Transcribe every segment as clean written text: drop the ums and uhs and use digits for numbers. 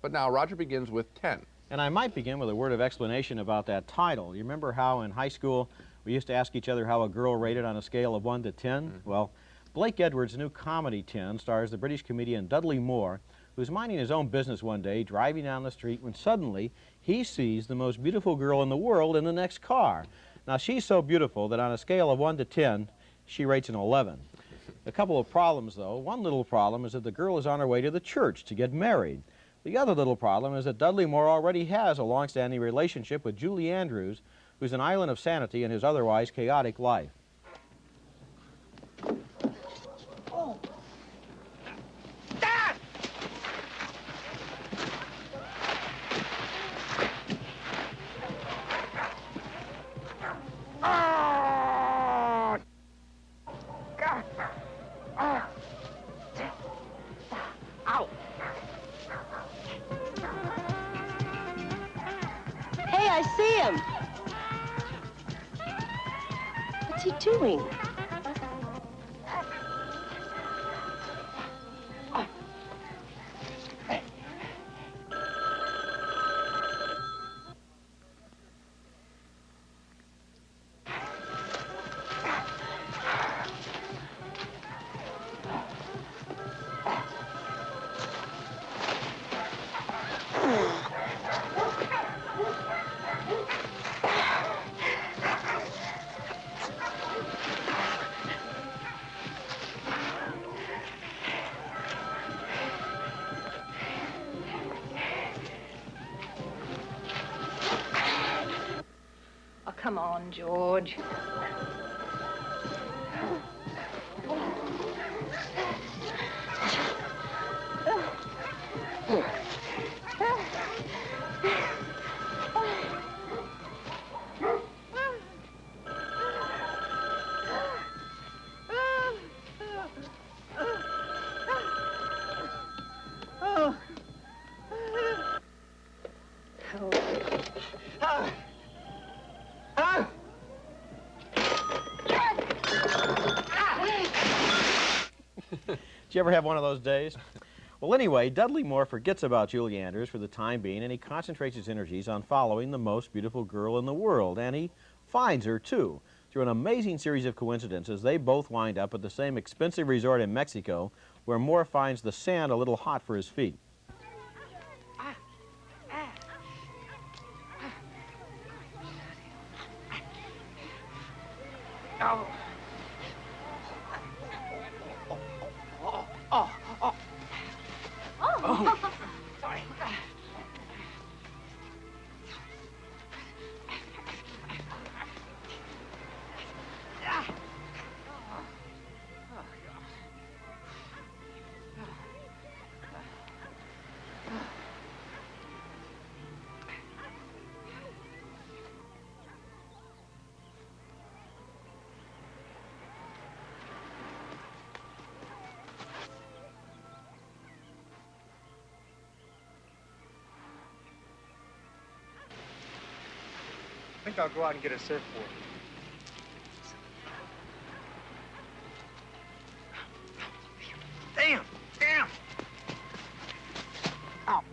But now Roger begins with 10. And I might begin with a word of explanation about that title. You remember how in high school we used to ask each other how a girl rated on a scale of 1 to 10? Mm-hmm. Well, Blake Edwards' new comedy 10 stars the British comedian Dudley Moore, who's minding his own business one day, driving down the street, when suddenly he sees the most beautiful girl in the world in the next car. Now, she's so beautiful that on a scale of 1 to 10, she rates an 11. A couple of problems, though. One little problem is that the girl is on her way to the church to get married. The other little problem is that Dudley Moore already has a long-standing relationship with Julie Andrews, who's an island of sanity in his otherwise chaotic life. Oh. Dad! Oh! God! Oh! Ow! Hey, I see him. What's he doing? Oh, come on, George. Did you ever have one of those days? Well, anyway, Dudley Moore forgets about Julie Andrews for the time being, and he concentrates his energies on following the most beautiful girl in the world, and he finds her, too. Through an amazing series of coincidences, they both wind up at the same expensive resort in Mexico, where Moore finds the sand a little hot for his feet. Oh. Oh, sorry. I think I'll go out and get a surfboard. Damn! Damn! Ow!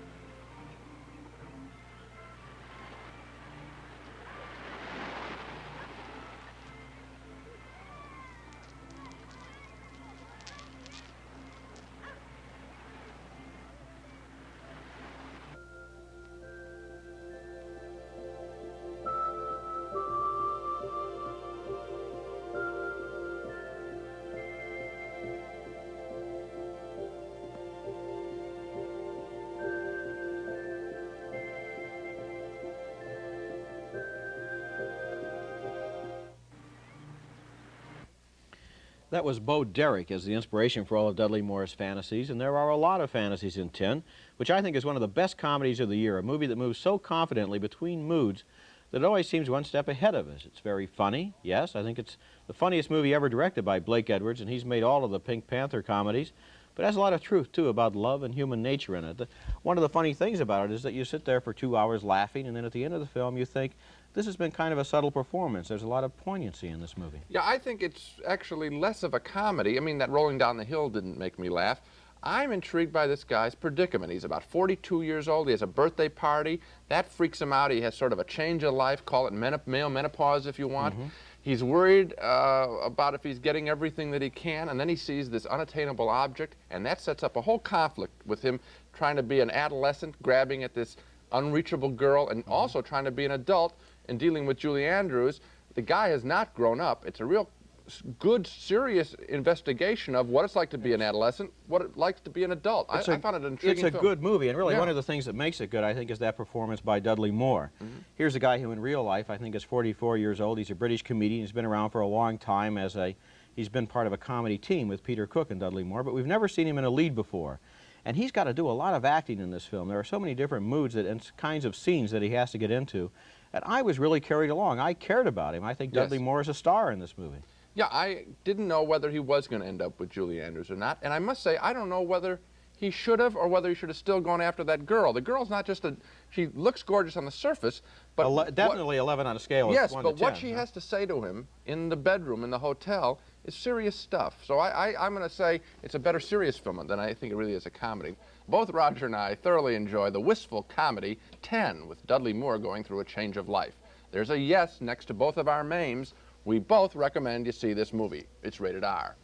That was Bo Derek as the inspiration for all of Dudley Moore's fantasies, and there are a lot of fantasies in 10, which I think is one of the best comedies of the year, a movie that moves so confidently between moods that it always seems one step ahead of us. It's very funny, yes, I think it's the funniest movie ever directed by Blake Edwards, and he's made all of the Pink Panther comedies, but it has a lot of truth, too, about love and human nature in it. One of the funny things about it is that you sit there for 2 hours laughing, and then at the end of the film you think, this has been kind of a subtle performance. There's a lot of poignancy in this movie. Yeah, I think it's actually less of a comedy. I mean, that rolling down the hill didn't make me laugh. I'm intrigued by this guy's predicament. He's about 42 years old. He has a birthday party. That freaks him out. He has sort of a change of life. Call it male menopause if you want. He's worried about if he's getting everything that he can, and then he sees this unattainable object, and that sets up a whole conflict with him trying to be an adolescent, grabbing at this unreachable girl, and also trying to be an adult and dealing with Julie Andrews. The guy has not grown up. It's a real good, serious investigation of what it's like to be an adolescent, what it's like to be an adult. I found it an intriguing It's a film. good movie, and really one of the things that makes it good, I think, is that performance by Dudley Moore. Here's a guy who in real life, I think, is 44 years old. He's a British comedian. He's been around for a long time as he's been part of a comedy team with Peter Cook and Dudley Moore, but we've never seen him in a lead before. And he's got to do a lot of acting in this film. There are so many different moods and kinds of scenes that he has to get into. And I was really carried along. I cared about him. I think Dudley Moore is a star in this movie. Yeah, I didn't know whether he was going to end up with Julie Andrews or not, and I must say, I don't know whether he should have or whether he should have still gone after that girl. The girl's not just she looks gorgeous on the surface, but definitely 11 on a scale of 1 to 10. Yes, but what she has to say to him in the bedroom, in the hotel, is serious stuff. So I'm going to say it's a better serious film than I think it really is a comedy. Both Roger and I thoroughly enjoy the wistful comedy 10 with Dudley Moore going through a change of life. There's a yes next to both of our names. We both recommend you see this movie. It's rated R.